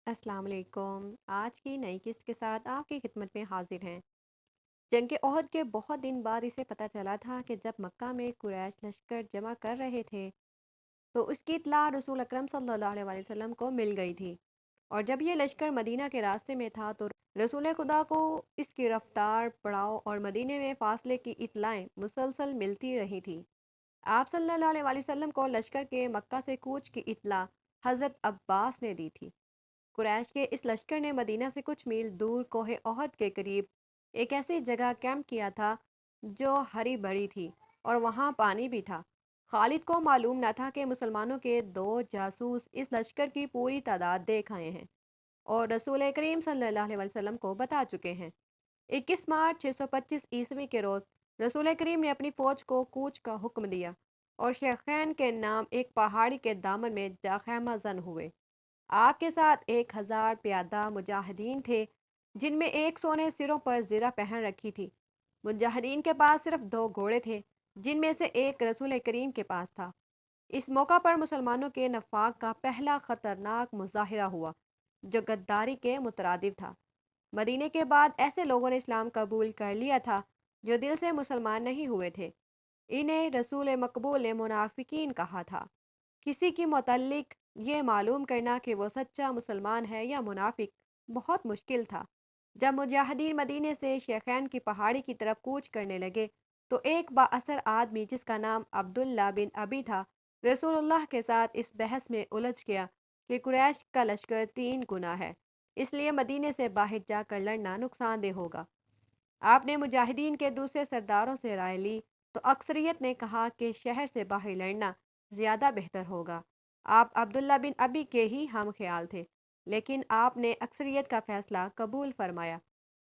अस्सलाम वालेकुम। आज की नई किस्त के साथ आपकी खिदमत में हाजिर हैं। जंग ओहद के बहुत दिन बाद इसे पता चला था कि जब मक्का में कुरैश लश्कर जमा कर रहे थे तो उसकी इत्तला रसूल अकरम सल्लल्लाहु अलैहि वसल्लम को मिल गई थी। और जब ये लश्कर मदीना के रास्ते में था तो रसूल खुदा को इसकी रफ्तार, पड़ाव और मदीने में फासले की इत्तलाएं मुसलसल मिलती रही थी। आप सल्लल्लाहु अलैहि वसल्लम को लश्कर के मक्का से कूच की इत्तला हज़रत अब्बास ने दी थी। कुरैश के इस लश्कर ने मदीना से कुछ मील दूर कोहे ओहद के करीब एक ऐसी जगह कैंप किया था जो हरी भरी थी और वहाँ पानी भी था। खालिद को मालूम न था कि मुसलमानों के दो जासूस इस लश्कर की पूरी तादाद देख आए हैं और रसूल करीम सल्लल्लाहु अलैहि वसल्लम को बता चुके हैं। 21 मार्च 625 ईस्वी के रोज़ रसूल करीम ने अपनी फ़ौज को कूच का हुक्म दिया और शेखैन के नाम एक पहाड़ी के दामन में जा खैमा जन हुए। आपके साथ 1000 प्यादा मुजाहिदीन थे, जिनमें 100 ने सिरों पर ज़िरा पहन रखी थी। मुजाहिदीन के पास सिर्फ 2 घोड़े थे, जिनमें से एक रसूल करीम के पास था। इस मौका पर मुसलमानों के नफाक का पहला खतरनाक मुजाहिरा हुआ, जो गद्दारी के मुतरादिफ था। मदीने के बाद ऐसे लोगों ने इस्लाम कबूल कर लिया था, जो दिल से मुसलमान नहीं हुए थे। इन्हें रसूल मकबूल मुनाफिकीन कहा था। किसी के मुतल्लिक ये मालूम करना कि वो सच्चा मुसलमान है या मुनाफिक बहुत मुश्किल था। जब मुजाहिदीन मदीने से शेखैन की पहाड़ी की तरफ कूच करने लगे तो एक बाअसर आदमी जिसका नाम अब्दुल्ला बिन अबी था, रसूलुल्लाह के साथ इस बहस में उलझ गया कि कुरैश का लश्कर 3 गुना है, इसलिए मदीने से बाहर जाकर लड़ना नुकसानदेह होगा। आपने मुजाहिदीन के दूसरे सरदारों से राय ली तो अक्सरियत ने कहा कि शहर से बाहर लड़ना ज़्यादा बेहतर होगा। आप अब्दुल्ला बिन अबी के ही हम ख्याल थे, लेकिन आपने अक्सरियत का फैसला कबूल फरमाया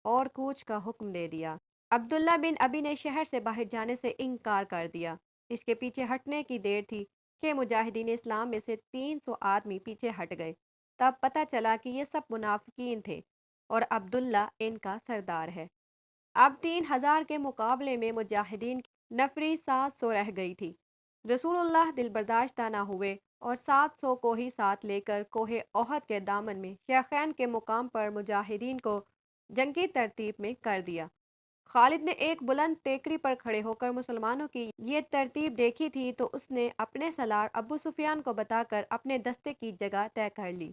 और कूच का हुक्म दे दिया। अब्दुल्ला बिन अबी ने शहर से बाहर जाने से इनकार कर दिया। इसके पीछे हटने की देर थी कि मुजाहिदीन इस्लाम में से 300 आदमी पीछे हट गए। तब पता चला कि ये सब मुनाफिकीन थे और अब्दुल्ला इनका सरदार है। अब 3000 के मुकाबले में मुजाहिदीन की नफरी 700 रह गई थी। रसूलुल्लाह दिल बर्दाश्त ना हुए और 700 को ही साथ लेकर कोहे ओहद के दामन में शेखैन के मुकाम पर मुजाहिदीन को जंगी तरतीब में कर दिया। खालिद ने एक बुलंद टेकरी पर खड़े होकर मुसलमानों की ये तरतीब देखी थी तो उसने अपने सलार अबू सुफियान को बताकर अपने दस्ते की जगह तय कर ली।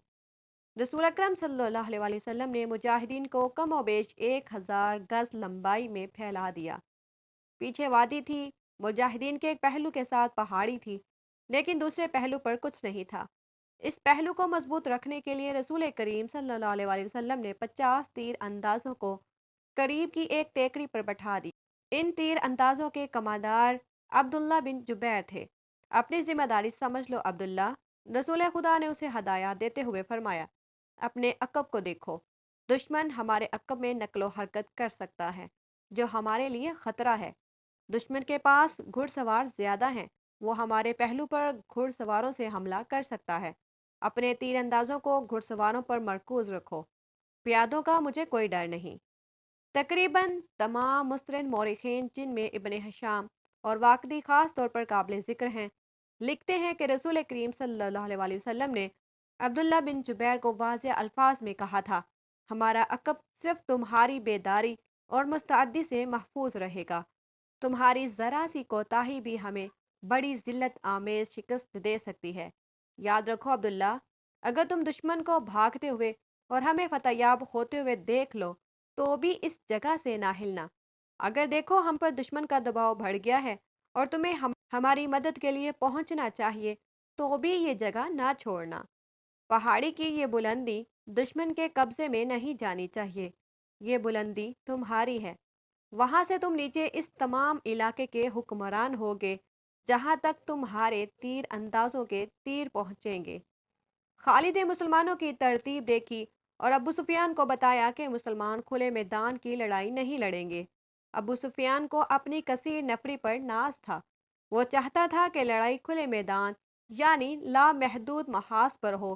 रसूल अकरम सल्लल्लाहु अलैहि वसल्लम ने मुजाहिदीन को कमोबेश 1000 गज लंबाई में फैला दिया। पीछे वादी थी, मुजाहिदीन के एक पहलू के साथ पहाड़ी थी, लेकिन दूसरे पहलू पर कुछ नहीं था। इस पहलू को मजबूत रखने के लिए रसूल करीम सल्लल्लाहु अलैहि वसल्लम ने 50 तीर अंदाजों को करीब की एक टेकरी पर बैठा दी। इन तीर अंदाजों के कमांडर अब्दुल्ला बिन जुबैर थे। अपनी जिम्मेदारी समझ लो अब्दुल्ला, रसूल खुदा ने उसे हदायत देते हुए फरमाया। अपने अकब को देखो, दुश्मन हमारे अकब में नकलो हरकत कर सकता है, जो हमारे लिए खतरा है। दुश्मन के पास घुड़सवार ज्यादा हैं, वो हमारे पहलू पर घुड़सवारों से हमला कर सकता है। अपने तीरंदाजों को घुड़सवारों पर मरकूज रखो, प्यादों का मुझे कोई डर नहीं। तकरीबन तमाम मुस्तरद मौरखीन जिनमें इब्ने हिशाम और वाकदी ख़ास तौर पर काबिल ज़िक्र हैं, लिखते हैं कि रसूल करीम सल्लल्लाहु अलैहि वसल्लम ने अब्दुल्ला बिन जुबैर को वाज़ेह अल्फाज में कहा था, हमारा अकब सिर्फ तुम्हारी बेदारी और मुस्तैदी से महफूज रहेगा। तुम्हारी ज़रा सी कोताही भी हमें बड़ी ज़िल्लत आमेज़ शिकस्त दे सकती है। याद रखो अब्दुल्ला, अगर तुम दुश्मन को भागते हुए और हमें फतेहयाब होते हुए देख लो तो भी इस जगह से ना हिलना। अगर देखो हम पर दुश्मन का दबाव बढ़ गया है और तुम्हें हमारी मदद के लिए पहुंचना चाहिए तो भी ये जगह ना छोड़ना। पहाड़ी की ये बुलंदी दुश्मन के कब्जे में नहीं जानी चाहिए। ये बुलंदी तुम्हारी है। वहां से तुम नीचे इस तमाम इलाके के हुक्मरान होगे जहां तक तुम्हारे तीर अंदाजों के तीर पहुंचेंगे। खालिद ने मुसलमानों की तरतीब देखी और अबू सुफियान को बताया कि मुसलमान खुले मैदान की लड़ाई नहीं लड़ेंगे। अबू सुफियान को अपनी कसीर नफरी पर नाज था। वो चाहता था कि लड़ाई खुले मैदान यानी लामहदूद महाज पर हो,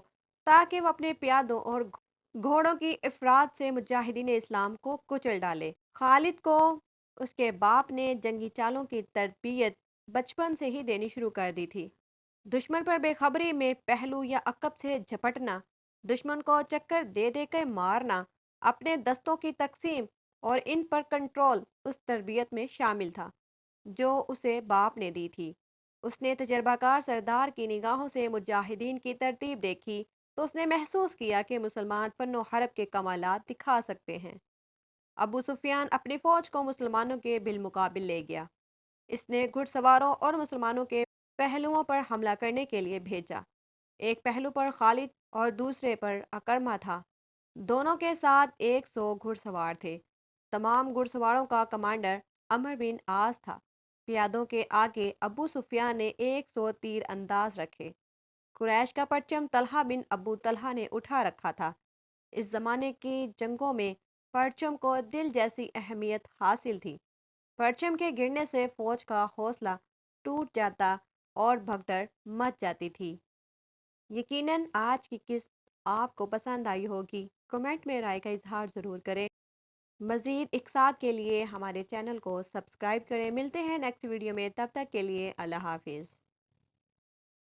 ताकि वो अपने प्यादों और घोड़ों की इफरात से मुजाहिदीन इस्लाम को कुचल डाले। खालिद को उसके बाप ने जंगी चालों की तरबियत बचपन से ही देनी शुरू कर दी थी। दुश्मन पर बेखबरी में पहलू या अकब से झपटना, दुश्मन को चक्कर दे दे कर मारना, अपने दस्तों की तकसीम और इन पर कंट्रोल उस तरबियत में शामिल था जो उसे बाप ने दी थी। उसने तजर्बाकार सरदार की निगाहों से मुजाहिदीन की तरतीब देखी तो उसने महसूस किया कि मुसलमान फन हरब के कमालात दिखा सकते हैं। अबू सुफियान अपनी फौज को मुसलमानों के बिलमुकाबिल ले गया। इसने घुड़सवारों और मुसलमानों के पहलुओं पर हमला करने के लिए भेजा। एक पहलू पर खालिद और दूसरे पर अकरमा था। दोनों के साथ 100 घुड़सवार थे। तमाम घुड़सवारों का कमांडर अमर बिन आस था। प्यादों के आगे अबू सुफियान ने 100 तीर अंदाज रखे। कुरैश का परचम तलहा बिन अबू तलहा ने उठा रखा था। इस जमाने की जंगों में परचम को दिल जैसी अहमियत हासिल थी। परचम के गिरने से फौज का हौसला टूट जाता और भगदड़ मच जाती थी। यकीनन आज की किस्त आपको पसंद आई होगी। कमेंट में राय का इजहार ज़रूर करें। मज़ीद इक़साद के लिए हमारे चैनल को सब्सक्राइब करें। मिलते हैं नेक्स्ट वीडियो में, तब तक के लिए अल्लाह हाफिज़।